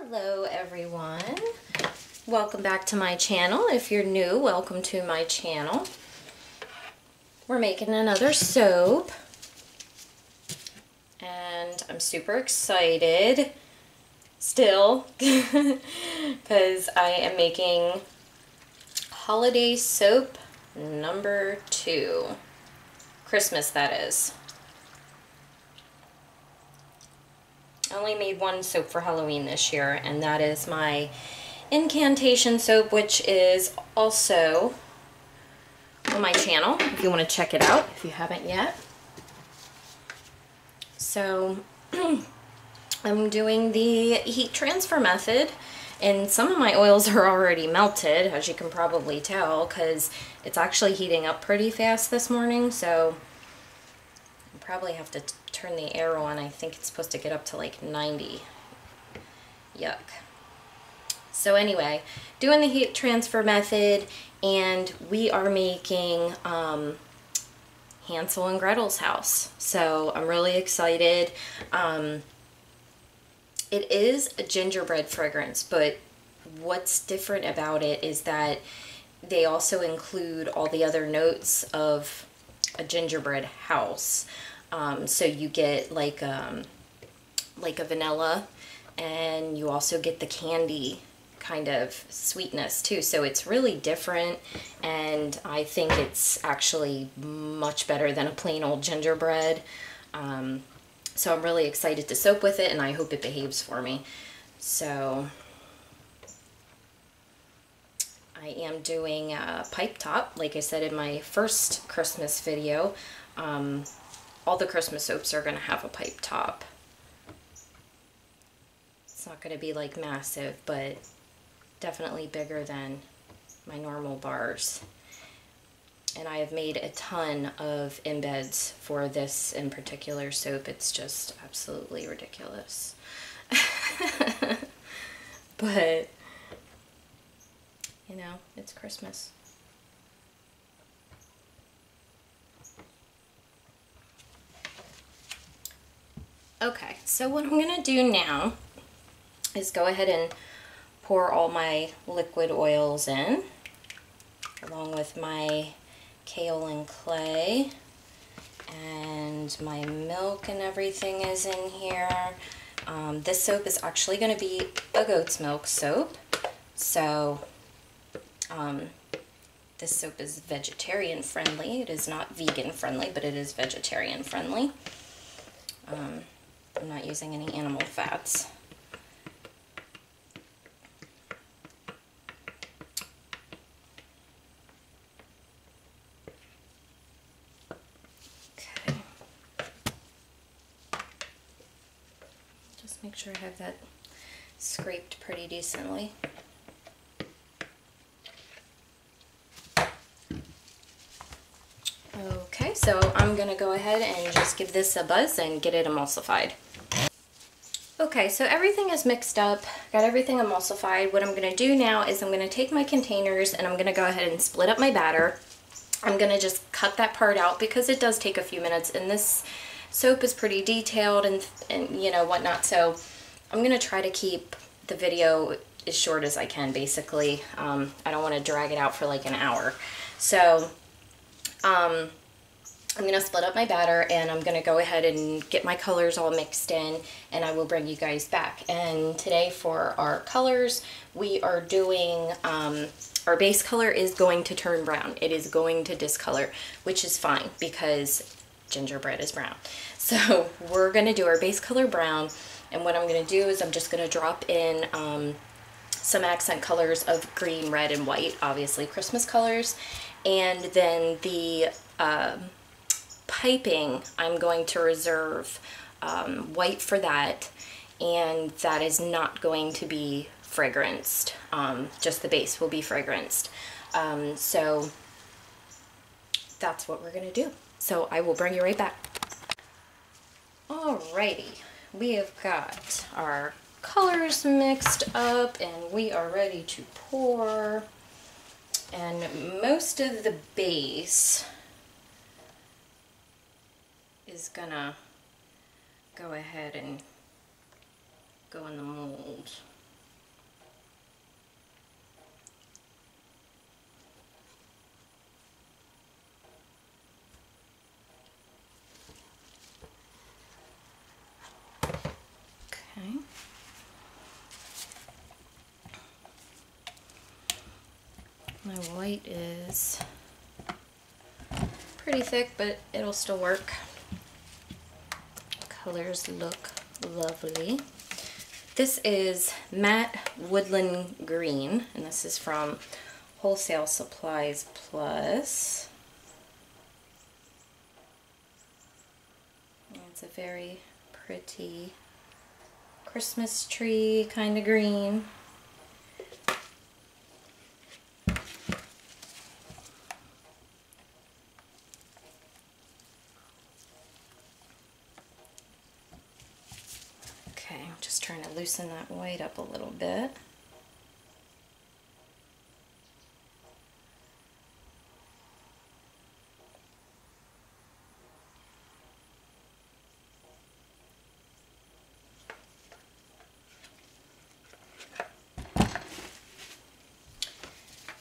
Hello everyone, welcome back to my channel. If you're new, welcome to my channel. We're making another soap and I'm super excited still because I am making holiday soap number 2. Christmas, that is. I only made one soap for Halloween this year, and that is my incantation soap, which is also on my channel if you want to check it out if you haven't yet. So I'm doing the heat transfer method, and some of my oils are already melted, as you can probably tell, because it's actually heating up pretty fast this morning. So I probably have to turn the air on. I think it's supposed to get up to like 90. Yuck. So anyway, doing the heat transfer method, and we are making Hansel and Gretel's house. So I'm really excited. It is a gingerbread fragrance, but what's different about it is that they also include all the other notes of a gingerbread house. So you get like a vanilla, and you also get the candy kind of sweetness too. So it's really different, and I think it's actually much better than a plain old gingerbread. So I'm really excited to soap with it, and I hope it behaves for me. So I am doing a pipe top, like I said in my first Christmas video. All the Christmas soaps are going to have a pipe top. It's not going to be like massive, but definitely bigger than my normal bars. And I have made a ton of embeds for this in particular soap. It's just absolutely ridiculous. But, you know, it's Christmas. Okay, so what I'm going to do now is go ahead and pour all my liquid oils in, along with my kaolin clay, and my milk and everything is in here. This soap is actually going to be a goat's milk soap, so this soap is vegetarian friendly. It is not vegan friendly, but it is vegetarian friendly. I'm not using any animal fats. Okay. Just make sure I have that scraped pretty decently. Okay, so I'm going to go ahead and just give this a buzz and get it emulsified. Okay, so everything is mixed up, got everything emulsified. What I'm going to do now is I'm going to take my containers and I'm going to go ahead and split up my batter. I'm going to just cut that part out because it does take a few minutes, and this soap is pretty detailed and you know, whatnot. So I'm going to try to keep the video as short as I can, basically. I don't want to drag it out for like an hour. So I'm going to split up my batter, and I'm going to go ahead and get my colors all mixed in, and I will bring you guys back. And today for our colors, we are doing, our base color is going to turn brown. It is going to discolor, which is fine because gingerbread is brown. So we're going to do our base color brown, and what I'm going to do is I'm just going to drop in some accent colors of green, red, and white, obviously Christmas colors, and then the piping, I'm going to reserve white for that, and that is not going to be fragranced. Just the base will be fragranced. So that's what we're going to do. So I will bring you right back. Alrighty, we have got our colors mixed up, and we are ready to pour. And most of the base is gonna go ahead and go in the mold. My white is pretty thick, but it'll still work. Colors look lovely. This is Matte Woodland Green, and this is from Wholesale Supplies Plus. And it's a very pretty Christmas tree kind of green. Okay, I'm just trying to loosen that white up a little bit.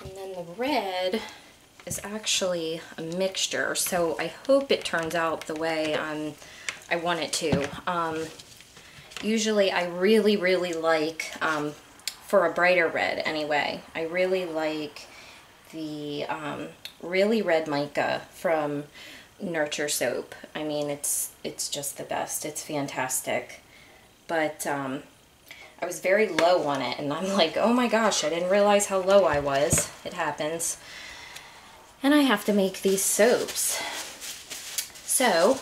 And then the red is actually a mixture, so I hope it turns out the way I want it to. Usually I really like, for a brighter red anyway, I really like the really red mica from Nurture Soap. I mean, it's just the best. It's fantastic. But I was very low on it, and I'm like, oh my gosh, I didn't realize how low I was. It happens. And I have to make these soaps. So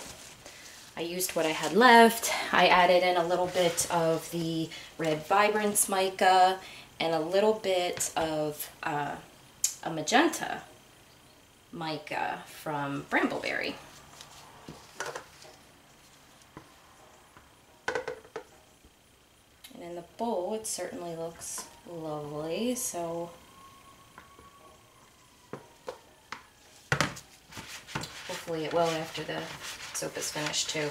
I used what I had left. I added in a little bit of the Red Vibrance mica and a little bit of a magenta mica from Brambleberry. And in the bowl, it certainly looks lovely, so hopefully it will after the soap is finished too.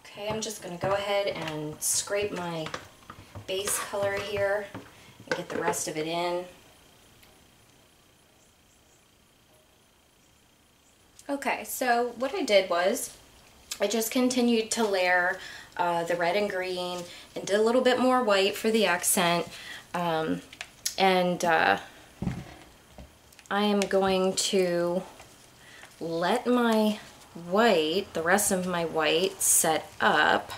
Okay, I'm just going to go ahead and scrape my base color here and get the rest of it in. Okay, so what I did was I just continued to layer the red and green and did a little bit more white for the accent. I am going to let my white, the rest of my white, set up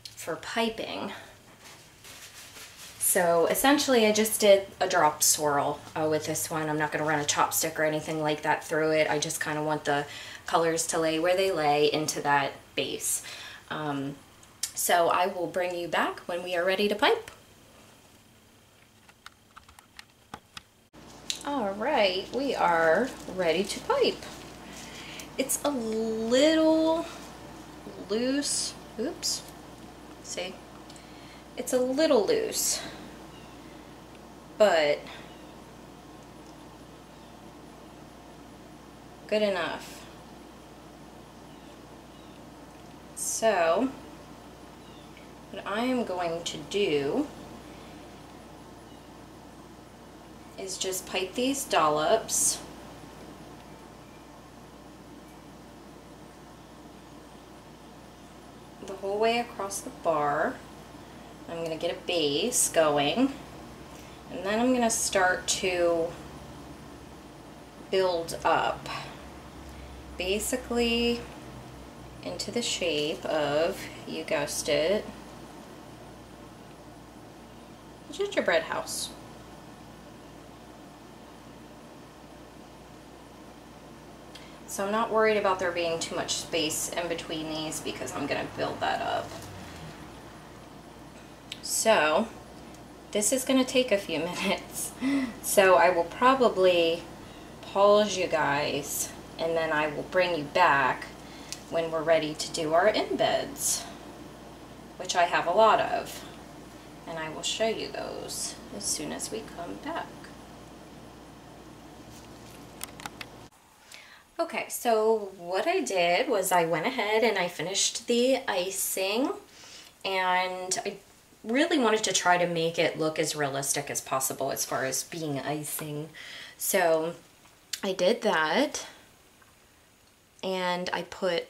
for piping. So essentially I just did a drop swirl with this one. I'm not going to run a chopstick or anything like that through it. I just kind of want the colors to lay where they lay into that base. So I will bring you back when we are ready to pipe. All right, we are ready to pipe. It's a little loose. Oops. See? It's a little loose, but good enough. So, what I am going to do is just pipe these dollops the whole way across the bar. I'm going to get a base going, and then I'm going to start to build up basically into the shape of, you guessed it, a gingerbread house. So I'm not worried about there being too much space in between these because I'm going to build that up. So this is going to take a few minutes. So I will probably pause you guys and then I will bring you back when we're ready to do our embeds, which I have a lot of. And I will show you those as soon as we come back. Okay, so what I did was I went ahead and I finished the icing, and I really wanted to try to make it look as realistic as possible as far as being icing. So I did that, and I put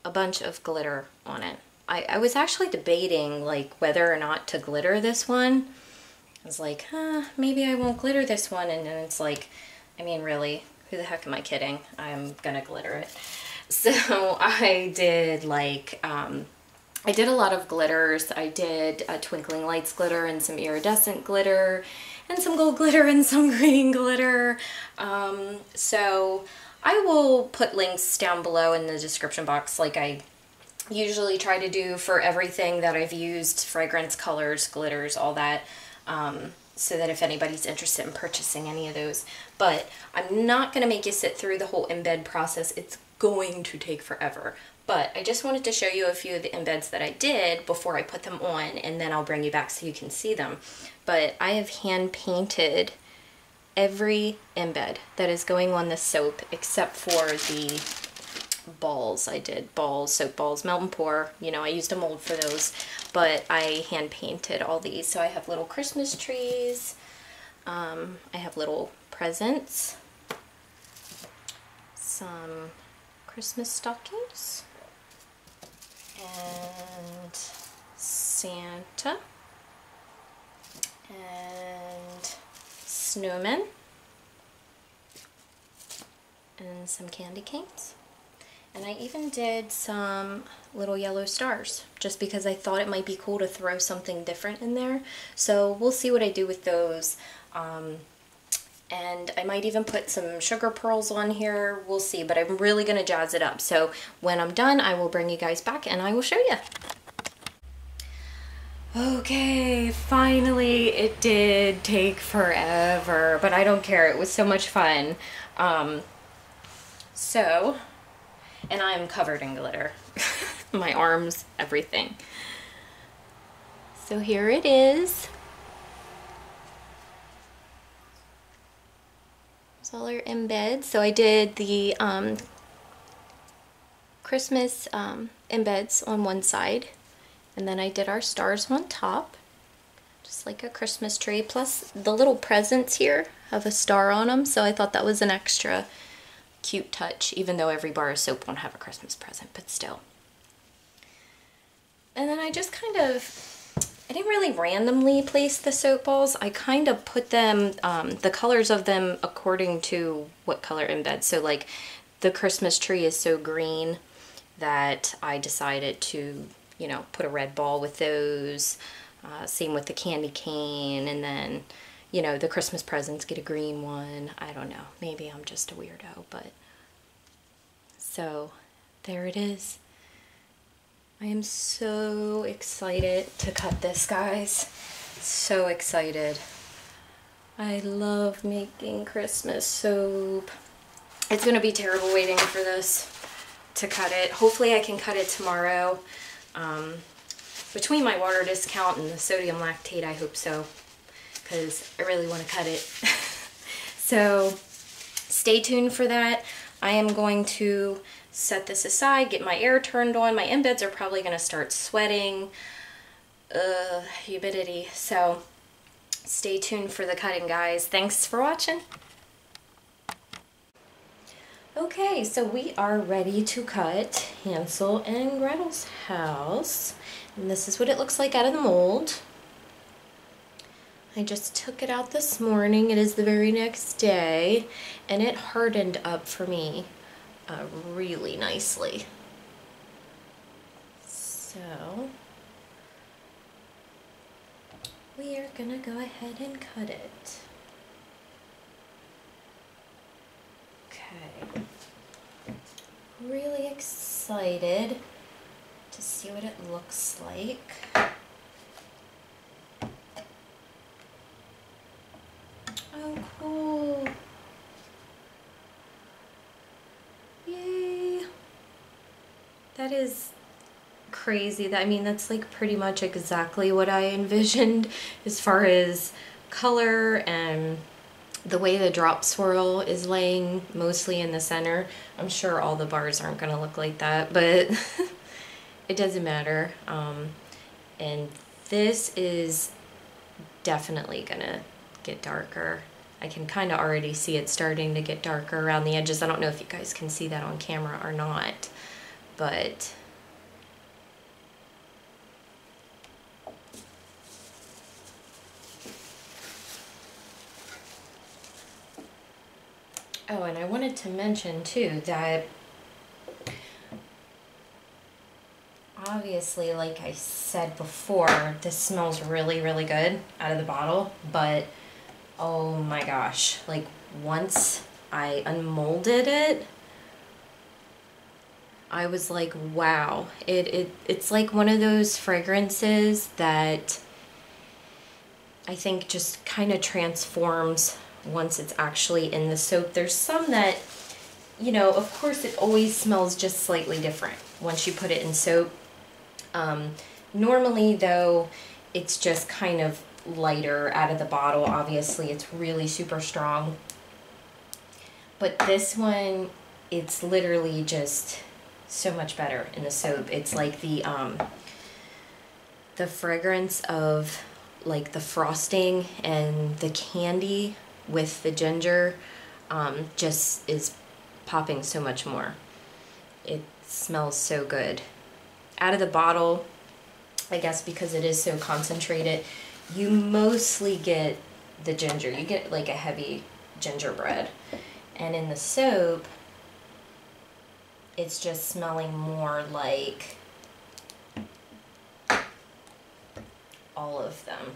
a bunch of glitter on it. I was actually debating like whether or not to glitter this one. I was like, maybe I won't glitter this one. And then it's like, I mean, really, who the heck am I kidding? I'm gonna glitter it. So I did like, I did a lot of glitters. I did a twinkling lights glitter and some iridescent glitter and some gold glitter and some green glitter. So I will put links down below in the description box like I usually try to do for everything that I've used, fragrance, colors, glitters, all that, so that if anybody's interested in purchasing any of those. But I'm not going to make you sit through the whole embed process. It's going to take forever. But I just wanted to show you a few of the embeds that I did before I put them on, and then I'll bring you back so you can see them. But I have hand painted every embed that is going on this soap except for the balls. I did balls, soap balls, melt and pour. You know, I used a mold for those, but I hand painted all these. So I have little Christmas trees. I have little presents, some Christmas stockings, and Santa, and snowmen, and some candy canes. And I even did some little yellow stars just because I thought it might be cool to throw something different in there. So we'll see what I do with those. And I might even put some sugar pearls on here. We'll see, but I'm really going to jazz it up. So when I'm done, I will bring you guys back and I will show you. Okay, finally it did take forever, but I don't care. It was so much fun. And I'm covered in glitter. My arms, everything. So here it is. It's all our embeds. So I did the Christmas embeds on one side, and then I did our stars on top, just like a Christmas tree. Plus the little presents here have a star on them, so I thought that was an extra cute touch, even though every bar of soap won't have a Christmas present, but still. And then I just kind of, I didn't really randomly place the soap balls. I kind of put them, the colors of them according to what color embed. So like the Christmas tree is so green that I decided to, you know, put a red ball with those. Same with the candy cane, and then, you know, the Christmas presents get a green one. I don't know. Maybe I'm just a weirdo, but so there it is. I am so excited to cut this, guys. So excited. I love making Christmas soap. It's gonna be terrible waiting for this to cut it. Hopefully I can cut it tomorrow. Between my water discount and the sodium lactate, I hope so, because I really want to cut it. So stay tuned for that. I am going to set this aside, get my air turned on. My embeds are probably going to start sweating. Humidity. So stay tuned for the cutting, guys. Thanks for watching. Okay, so we are ready to cut Hansel and Gretel's house. And this is what it looks like out of the mold. I just took it out this morning. It is the very next day, and it hardened up for me really nicely. So we are gonna go ahead and cut it. Okay. Really excited to see what it looks like. Oh, cool. Yay. That is crazy. I mean, that's like pretty much exactly what I envisioned as far as color and the way the drop swirl is laying mostly in the center. I'm sure all the bars aren't going to look like that, but it doesn't matter. And this is definitely going to get darker. I can kind of already see it starting to get darker around the edges. I don't know if you guys can see that on camera or not, but Oh, and I wanted to mention too that obviously, like I said before, this smells really, really good out of the bottle, but oh my gosh, like once I unmolded it, I was like, wow. It's like one of those fragrances that I think just kind of transforms once it's actually in the soap. There's some that, you know, of course it always smells just slightly different once you put it in soap. Normally though, it's just kind of lighter out of the bottle. Obviously it's really super strong. But this one, it's literally just so much better in the soap. It's like the fragrance of like the frosting and the candy with the ginger just is popping so much more. It smells so good. Out of the bottle, I guess because it is so concentrated, you mostly get the ginger. You get like a heavy gingerbread. And in the soap, it's just smelling more like all of them.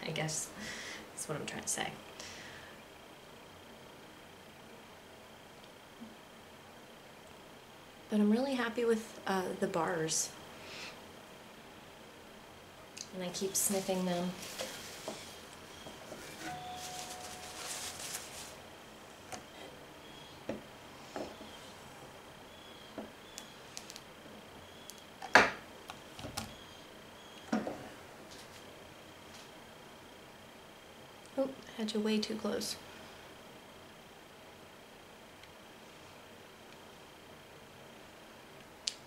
I guess that's what I'm trying to say. But I'm really happy with the bars. And I keep sniffing them. Oh, had you way too close.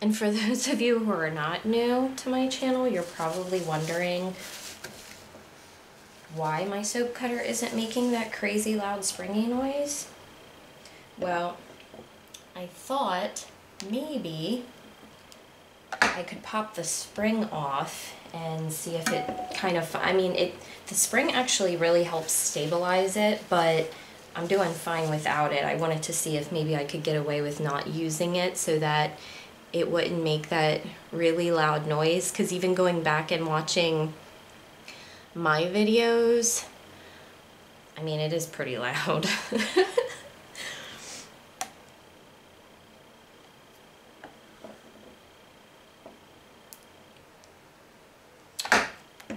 And for those of you who are not new to my channel, you're probably wondering why my soap cutter isn't making that crazy loud springy noise. Well, I thought maybe I could pop the spring off and see if it kind of, I mean, the spring actually really helps stabilize it, but I'm doing fine without it. I wanted to see if maybe I could get away with not using it so that it wouldn't make that really loud noise, because even going back and watching my videos, I mean, it is pretty loud.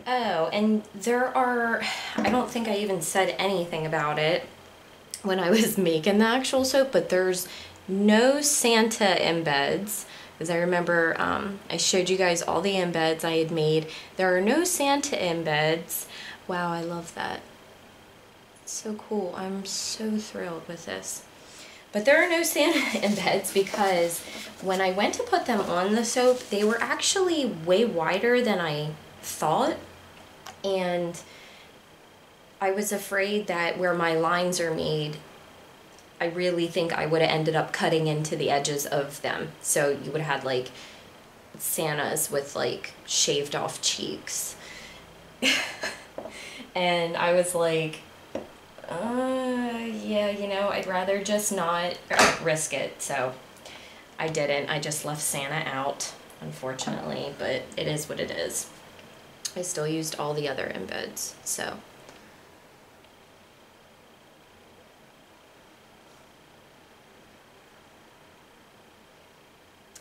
Oh, and there are, I don't think I even said anything about it when I was making the actual soap, but there's no Santa embeds. Because I remember I showed you guys all the embeds I had made. There are no Santa embeds. Wow, I love that. So cool. I'm so thrilled with this. But there are no Santa embeds because when I went to put them on the soap, they were actually way wider than I thought. And I was afraid that where my lines are made, I really think I would have ended up cutting into the edges of them. So you would have had like Santas with like shaved off cheeks. And I was like, yeah, you know, I'd rather just not risk it. So I didn't. I just left Santa out, unfortunately, but it is what it is. I still used all the other embeds, so.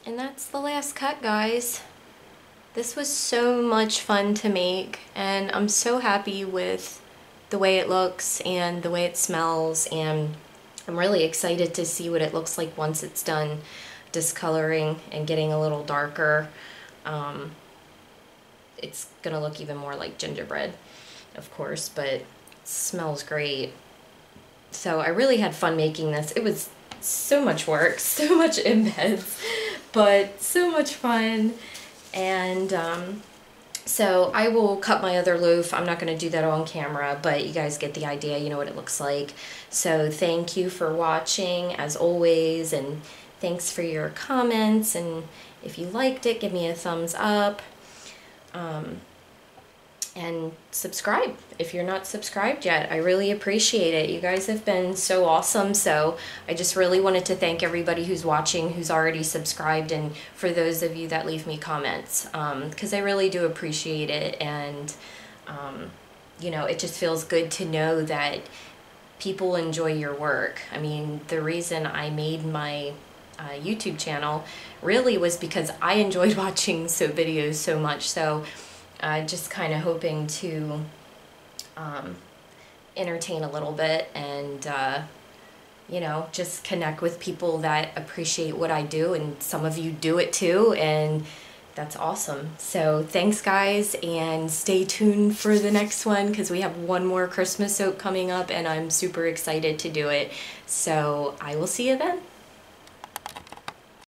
And that's the last cut, guys. This was so much fun to make, and I'm so happy with the way it looks and the way it smells, and I'm really excited to see what it looks like once it's done discoloring and getting a little darker. It's gonna look even more like gingerbread, of course, but it smells great. So I really had fun making this. It was so much work, so much embeds, but so much fun. And so I will cut my other loaf. I'm not going to do that on camera, but you guys get the idea. You know what it looks like. So thank you for watching, as always, and thanks for your comments. And if you liked it, give me a thumbs up. and subscribe if you're not subscribed yet. I really appreciate it. You guys have been so awesome. So I just really wanted to thank everybody who's watching, who's already subscribed, and for those of you that leave me comments, because I really do appreciate it. And you know, it just feels good to know that people enjoy your work. I mean, the reason I made my YouTube channel really was because I enjoyed watching videos so much. So just kind of hoping to entertain a little bit and you know, just connect with people that appreciate what I do, and some of you do it too, and that's awesome. So thanks guys, and stay tuned for the next one because we have one more Christmas soap coming up and I'm super excited to do it. So I will see you then.